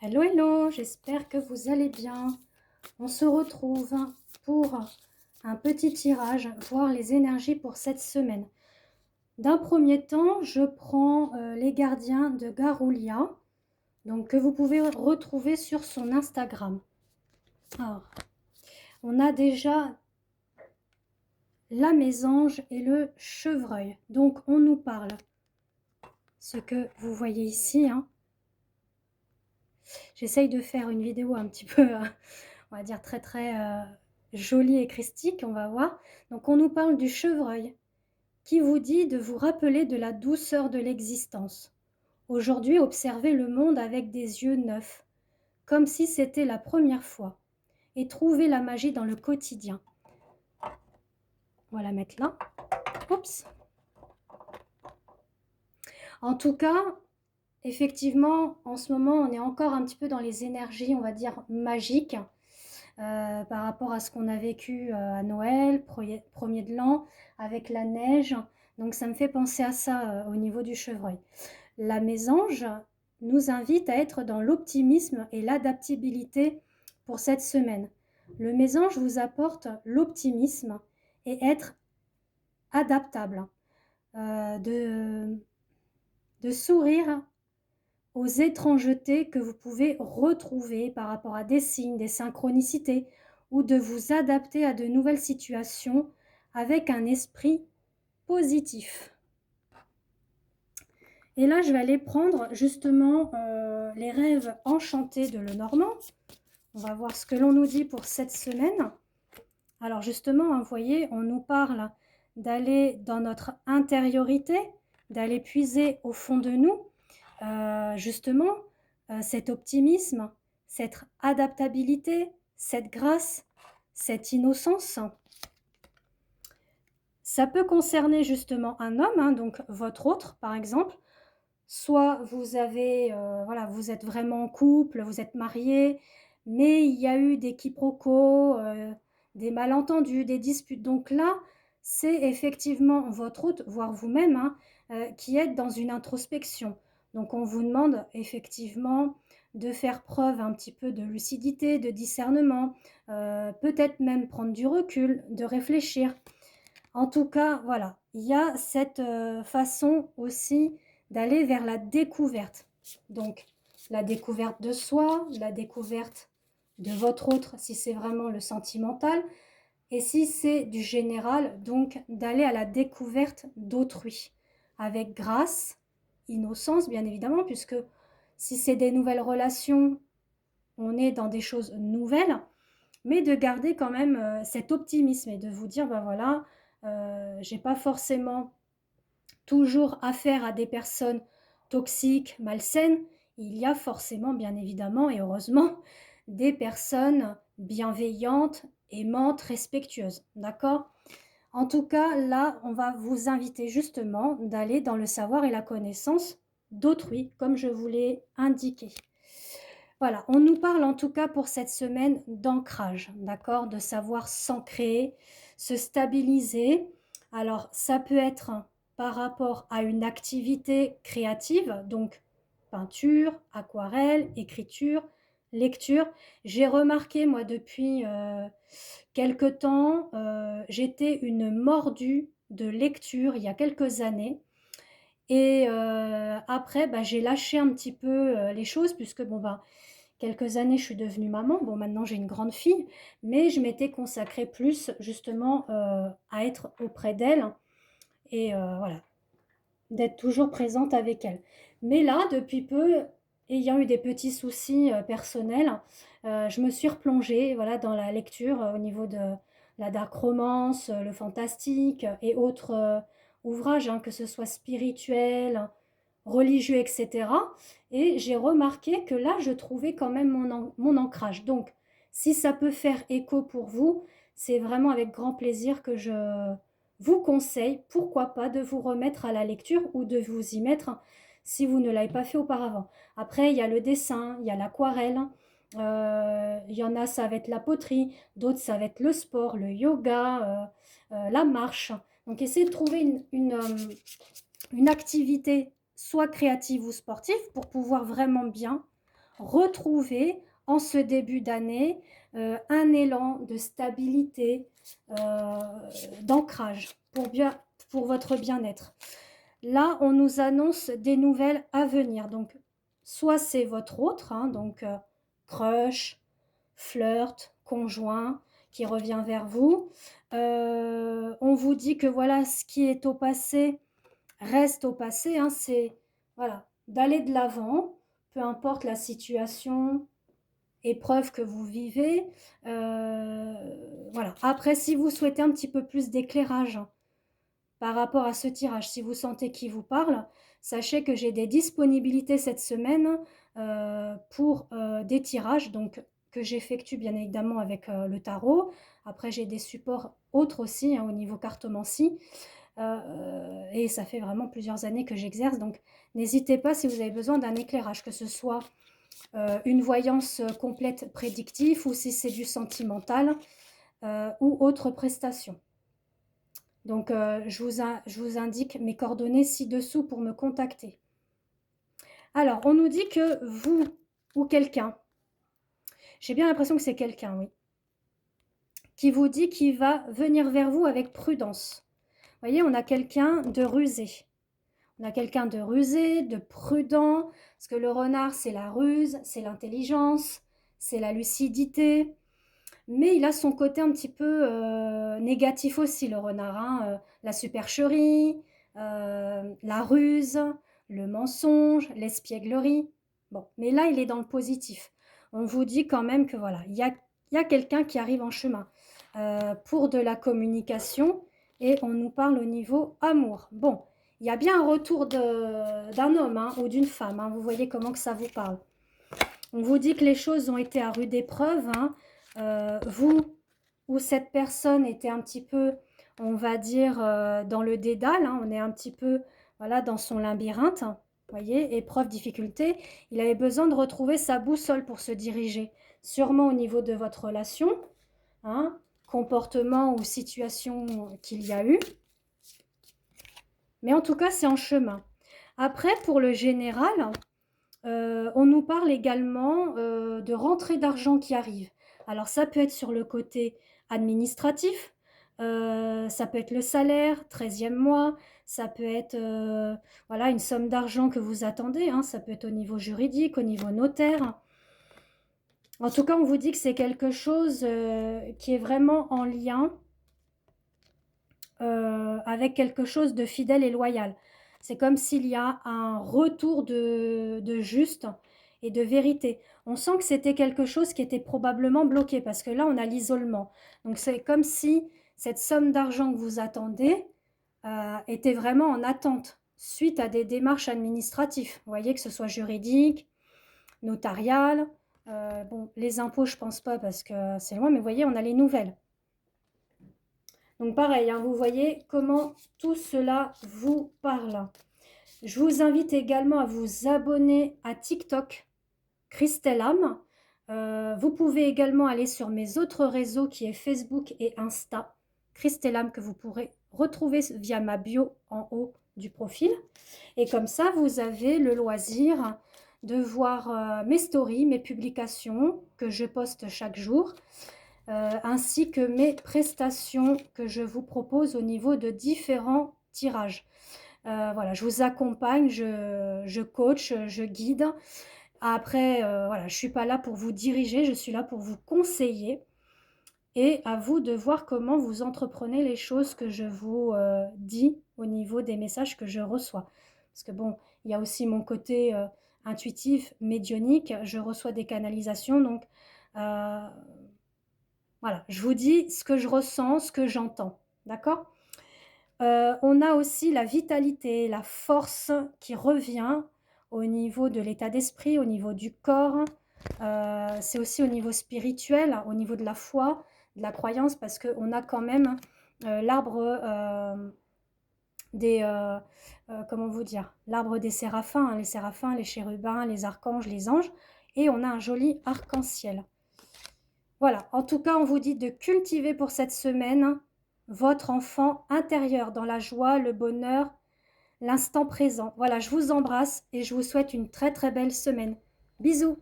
Hello, hello, j'espère que vous allez bien. On se retrouve pour un petit tirage, voir les énergies pour cette semaine. D'un premier temps, je prends les gardiens de Garoulia, donc que vous pouvez retrouver sur son Instagram. Alors, on a déjà la mésange et le chevreuil. Donc, on nous parle, ce que vous voyez ici. J'essaye de faire une vidéo un petit peu, on va dire très jolie et christique, on va voir. Donc on nous parle du chevreuil, qui vous dit de vous rappeler de la douceur de l'existence. Aujourd'hui, observez le monde avec des yeux neufs, comme si c'était la première fois, et trouvez la magie dans le quotidien. On va la mettre là. Oups. En tout cas, effectivement, en ce moment, on est encore un petit peu dans les énergies, on va dire, magiques. Par rapport à ce qu'on a vécu à Noël, premier de l'an, avec la neige. Donc ça me fait penser à ça au niveau du chevreuil. La mésange nous invite à être dans l'optimisme et l'adaptabilité pour cette semaine. Le mésange vous apporte l'optimisme et être adaptable, de sourire aux étrangetés que vous pouvez retrouver par rapport à des signes, des synchronicités, ou de vous adapter à de nouvelles situations avec un esprit positif. Et là, je vais aller prendre justement les rêves enchantés de Lenormand. On va voir ce que l'on nous dit pour cette semaine. Alors justement, vous voyez, on nous parle d'aller dans notre intériorité, d'aller puiser au fond de nous, justement, cet optimisme, cette adaptabilité, cette grâce, cette innocence. Ça peut concerner justement un homme, donc votre autre par exemple. Soit vous avez, voilà, vous êtes vraiment en couple, vous êtes marié, mais il y a eu des quiproquos, des malentendus, des disputes. Donc là, c'est effectivement votre autre, voire vous-même, qui êtes dans une introspection. Donc on vous demande effectivement de faire preuve un petit peu de lucidité, de discernement, peut-être même prendre du recul, de réfléchir. En tout cas, voilà, il y a cette façon aussi d'aller vers la découverte. Donc, la découverte de soi, la découverte de votre autre, si c'est vraiment le sentimental, et si c'est du général, donc d'aller à la découverte d'autrui, avec grâce, innocence, bien évidemment, puisque si c'est des nouvelles relations, on est dans des choses nouvelles, mais de garder quand même cet optimisme et de vous dire, ben voilà, j'ai pas forcément toujours affaire à des personnes toxiques, malsaines. Il y a forcément, bien évidemment, et heureusement, des personnes bienveillantes, aimantes, respectueuses. D'accord? En tout cas, là, on va vous inviter justement d'aller dans le savoir et la connaissance d'autrui, comme je vous l'ai indiqué. Voilà, on nous parle en tout cas pour cette semaine d'ancrage, d'accord? De savoir s'ancrer, se stabiliser. Alors, ça peut être par rapport à une activité créative, donc peinture, aquarelle, écriture, lecture. J'ai remarqué, moi, depuis quelque temps, j'étais une mordue de lecture il y a quelques années. Et après, bah, j'ai lâché un petit peu les choses, puisque bon, bah, quelques années, je suis devenue maman. Bon, maintenant, j'ai une grande fille, mais je m'étais consacrée plus justement à être auprès d'elle et voilà, d'être toujours présente avec elle. Mais là, depuis peu, ayant eu des petits soucis personnels, je me suis replongée voilà, dans la lecture au niveau de la dark romance, le fantastique et autres ouvrages, que ce soit spirituel, religieux, etc. Et j'ai remarqué que là, je trouvais quand même mon ancrage. Donc, si ça peut faire écho pour vous, c'est vraiment avec grand plaisir que je vous conseille, pourquoi pas, de vous remettre à la lecture ou de vous y mettre si vous ne l'avez pas fait auparavant. Après, il y a le dessin, il y a l'aquarelle, il y en a, ça va être la poterie, d'autres, ça va être le sport, le yoga, la marche. Donc, essayez de trouver une activité soit créative ou sportive pour pouvoir vraiment bien retrouver en ce début d'année un élan de stabilité, d'ancrage pour votre bien-être. Là, on nous annonce des nouvelles à venir. Donc, soit c'est votre autre, hein, donc crush, flirt, conjoint qui revient vers vous. On vous dit que voilà, ce qui est au passé reste au passé, hein, c'est voilà, d'aller de l'avant, peu importe la situation, épreuve que vous vivez. Voilà. Après, si vous souhaitez un petit peu plus d'éclairage, hein, par rapport à ce tirage, si vous sentez qui vous parle, sachez que j'ai des disponibilités cette semaine pour des tirages, donc que j'effectue bien évidemment avec le tarot. Après, j'ai des supports autres aussi, hein, au niveau cartomancie. Et ça fait vraiment plusieurs années que j'exerce, donc n'hésitez pas si vous avez besoin d'un éclairage, que ce soit une voyance complète prédictive ou si c'est du sentimental ou autre prestation. Donc, je vous indique mes coordonnées ci-dessous pour me contacter. Alors, on nous dit que vous ou quelqu'un, j'ai bien l'impression que c'est quelqu'un, oui, qui vous dit qu'il va venir vers vous avec prudence. Vous voyez, on a quelqu'un de rusé. On a quelqu'un de rusé, de prudent, parce que le renard, c'est la ruse, c'est l'intelligence, c'est la lucidité. Mais il a son côté un petit peu négatif aussi, le renard, hein, la supercherie, la ruse, le mensonge, l'espièglerie. Bon, mais là, il est dans le positif. On vous dit quand même que voilà, il y a quelqu'un qui arrive en chemin pour de la communication et on nous parle au niveau amour. Bon, il y a bien un retour d'un homme, hein, ou d'une femme, hein. Vous voyez comment que ça vous parle. On vous dit que les choses ont été à rude épreuve, hein. Vous ou cette personne était un petit peu, on va dire, dans le dédale, hein. On est un petit peu, voilà, dans son labyrinthe, hein. Vous voyez, épreuve, difficulté. Il avait besoin de retrouver sa boussole pour se diriger, sûrement au niveau de votre relation, hein, comportement ou situation qu'il y a eu. Mais en tout cas, c'est en chemin. Après, pour le général, on nous parle également de rentrée d'argent qui arrive. Alors ça peut être sur le côté administratif, ça peut être le salaire, 13e mois, ça peut être voilà, une somme d'argent que vous attendez, hein, ça peut être au niveau juridique, au niveau notaire. En tout cas, on vous dit que c'est quelque chose qui est vraiment en lien avec quelque chose de fidèle et loyal. C'est comme s'il y a un retour de juste et de vérité. On sent que c'était quelque chose qui était probablement bloqué parce que là, on a l'isolement. Donc, c'est comme si cette somme d'argent que vous attendez était vraiment en attente suite à des démarches administratives. Vous voyez, que ce soit juridique, notarial. Bon, les impôts, je pense pas parce que c'est loin, mais vous voyez, on a les nouvelles. Donc pareil, hein, vous voyez comment tout cela vous parle. Je vous invite également à vous abonner à TikTok, Christelle Am. Vous pouvez également aller sur mes autres réseaux qui est Facebook et Insta, Christelle Am, que vous pourrez retrouver via ma bio en haut du profil. Et comme ça, vous avez le loisir de voir mes stories, mes publications que je poste chaque jour. Ainsi que mes prestations que je vous propose au niveau de différents tirages. Voilà, je vous accompagne, je coach, je guide. Après, voilà, je ne suis pas là pour vous diriger, je suis là pour vous conseiller. Et à vous de voir comment vous entreprenez les choses que je vous dis au niveau des messages que je reçois. Parce que bon, il y a aussi mon côté intuitif, médionique, je reçois des canalisations, donc voilà, je vous dis ce que je ressens, ce que j'entends, d'accord? On a aussi la vitalité, la force qui revient au niveau de l'état d'esprit, au niveau du corps. C'est aussi au niveau spirituel, au niveau de la foi, de la croyance, parce qu'on a quand même l'arbre des, comment vous dire, l'arbre des séraphins, hein, les séraphins, les chérubins, les archanges, les anges, et on a un joli arc-en-ciel. Voilà, en tout cas, on vous dit de cultiver pour cette semaine votre enfant intérieur dans la joie, le bonheur, l'instant présent. Voilà, je vous embrasse et je vous souhaite une très très belle semaine. Bisous!